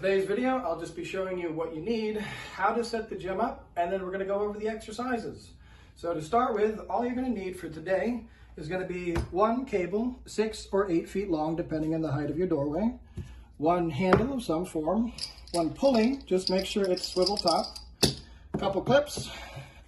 today's video, I'll just be showing you what you need, how to set the gym up, and then we're going to go over the exercises. So to start with, all you're going to need for today is going to be one cable, 6 or 8 feet long, depending on the height of your doorway, one handle of some form, one pulley, just make sure it's swivel top, a couple clips,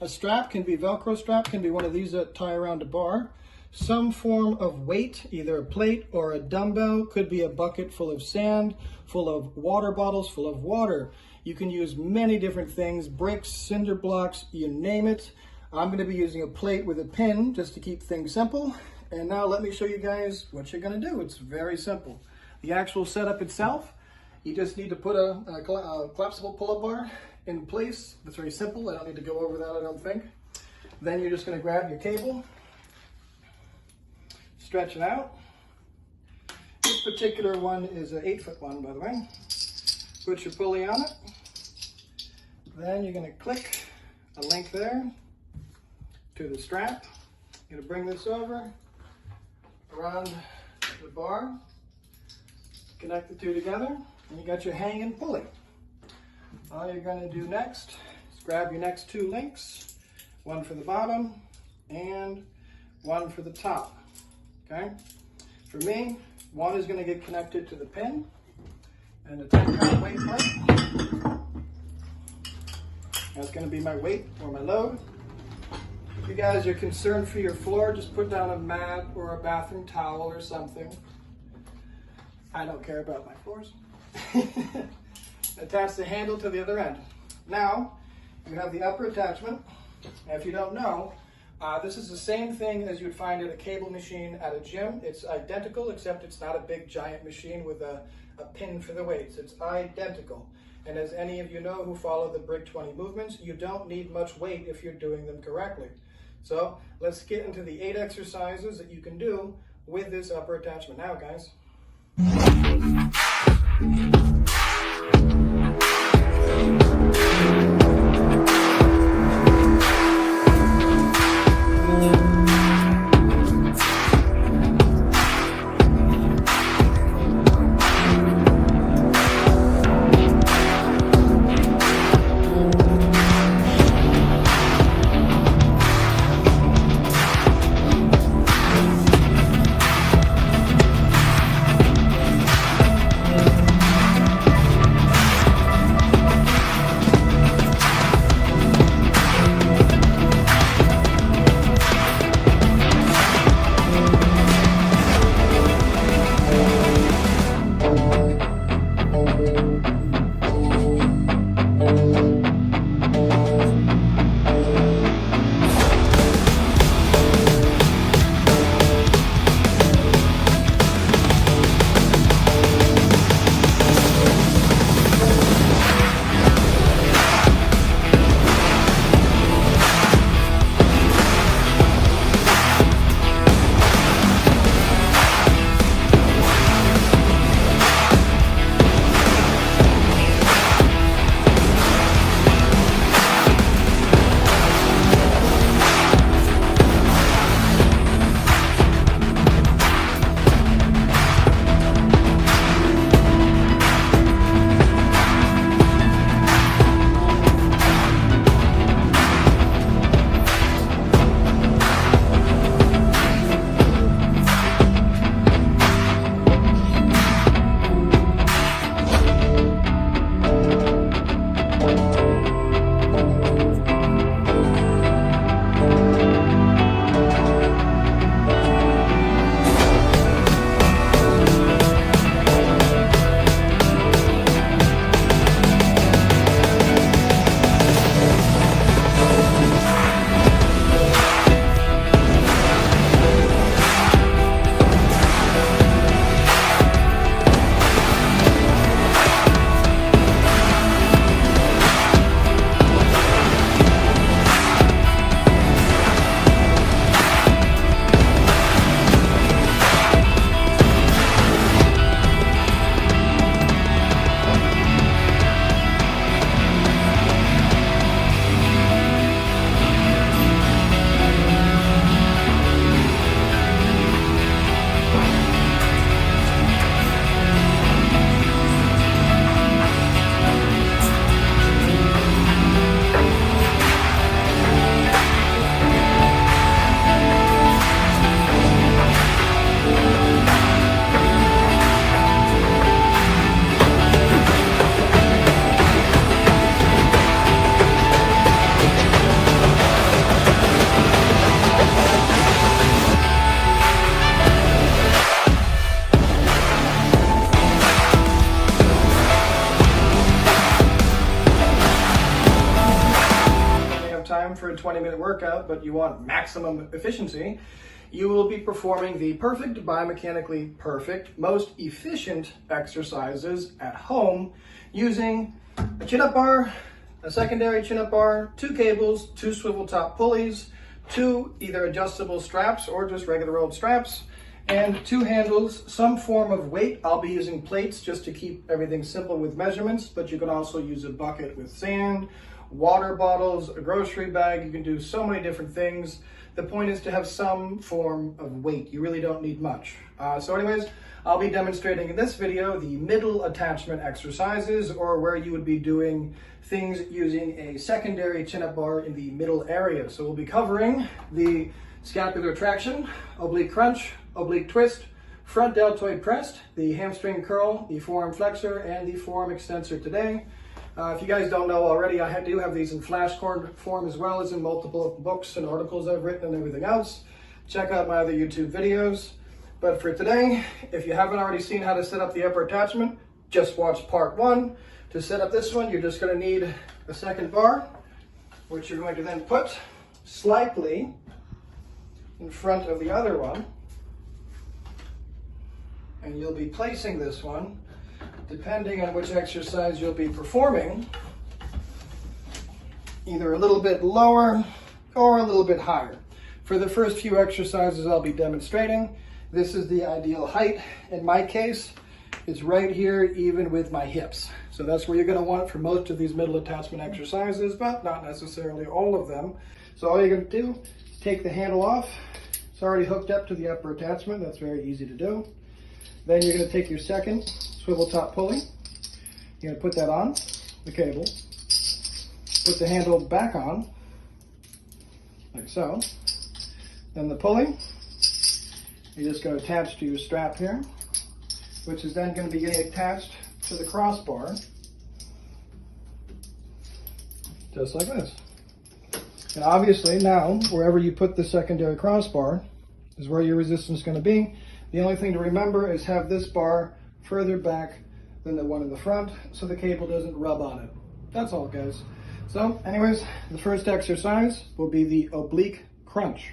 a strap, can be Velcro strap, can be one of these that tie around a bar, some form of weight, either a plate or a dumbbell, could be a bucket full of sand, full of water bottles, full of water. You can use many different things, bricks, cinder blocks, you name it. I'm going to be using a plate with a pin just to keep things simple. And now let me show you guys what you're going to do. It's very simple. The actual setup itself, you just need to put a collapsible pull-up bar in place. It's very simple. I don't need to go over that, I don't think. Then you're just going to grab your cable, stretch it out. This particular one is an 8-foot one, by the way. Put your pulley on it. Then you're going to click a link there to the strap. You're going to bring this over around the bar, connect the two together, and you got your hanging pulley. All you're going to do next is grab your next 2 links, one for the bottom and one for the top. Okay? For me, one is going to get connected to the pin and the 10-pound weight part. That's going to be my weight or my load. If you guys are concerned for your floor, just put down a mat or a bathroom towel or something. I don't care about my floors. Attach the handle to the other end. Now, you have the upper attachment. And if you don't know, this is the same thing as you'd find at a cable machine at a gym. It's identical, except it's not a big giant machine with a pin for the weights. It's identical. And as any of you know who follow the Brick 20 movements, you don't need much weight if you're doing them correctly. So let's get into the 8 exercises that you can do with this upper attachment now, guys. for a 20-minute workout, but you want maximum efficiency, you will be performing the perfect, biomechanically perfect, most efficient exercises at home using a chin-up bar, a secondary chin-up bar, 2 cables, 2 swivel top pulleys, 2 either adjustable straps or just regular old straps, and 2 handles, some form of weight. I'll be using plates just to keep everything simple with measurements, but you can also use a bucket with sand, water bottles, a grocery bag. You can do so many different things. The point is to have some form of weight. You really don't need much. So anyways, I'll be demonstrating in this video the middle attachment exercises, or where you would be doing things using a secondary chin-up bar in the middle area. So we'll be covering the scapular traction, oblique crunch, oblique twist, front deltoid press, the hamstring curl, the forearm flexor, and the forearm extensor today. If you guys don't know already, I do have these in flashcard form as well as in multiple books and articles I've written and everything else. Check out my other YouTube videos. But for today, if you haven't already seen how to set up the upper attachment, just watch part 1. To set up this one, you're just going to need a second bar, which you're going to then put slightly in front of the other one. And you'll be placing this one, depending on which exercise you'll be performing, either a little bit lower or a little bit higher. For the first few exercises I'll be demonstrating, this is the ideal height. In my case, it's right here, even with my hips. So that's where you're going to want it for most of these middle attachment exercises, but not necessarily all of them. So all you're going to do is take the handle off. It's already hooked up to the upper attachment. That's very easy to do. Then you're going to take your second swivel top pulley. You're going to put that on the cable. Put the handle back on, like so. Then the pulley, you're just going to attach to your strap here, which is then going to be getting attached to the crossbar, just like this. And obviously now, wherever you put the secondary crossbar is where your resistance is going to be. The only thing to remember is have this bar further back than the one in the front so the cable doesn't rub on it. That's all, guys. So anyways, the first exercise will be the oblique crunch.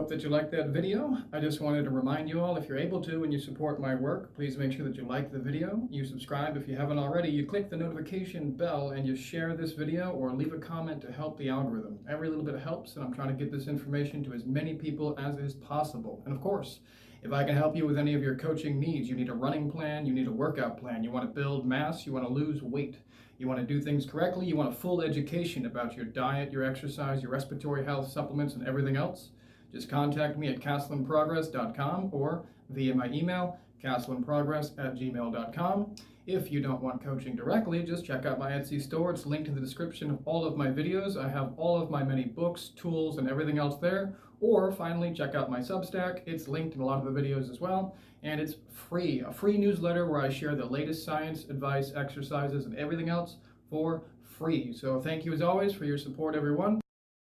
That you liked that video. I just wanted to remind you all, if you're able to and you support my work, please make sure that you like the video, you subscribe if you haven't already, you click the notification bell, and you share this video or leave a comment to help the algorithm. Every little bit helps, and I'm trying to get this information to as many people as is possible. And of course, if I can help you with any of your coaching needs, you need a running plan, you need a workout plan, you want to build mass, you want to lose weight, you want to do things correctly, you want a full education about your diet, your exercise, your respiratory health, supplements, and everything else, just contact me at castleinprogress.com or via my email, castleinprogress@gmail.com. If you don't want coaching directly, just check out my Etsy store. It's linked in the description of all of my videos. I have all of my many books, tools, and everything else there. Or finally, check out my Substack. It's linked in a lot of the videos as well. And it's free, a free newsletter where I share the latest science, advice, exercises, and everything else for free. So thank you as always for your support, everyone.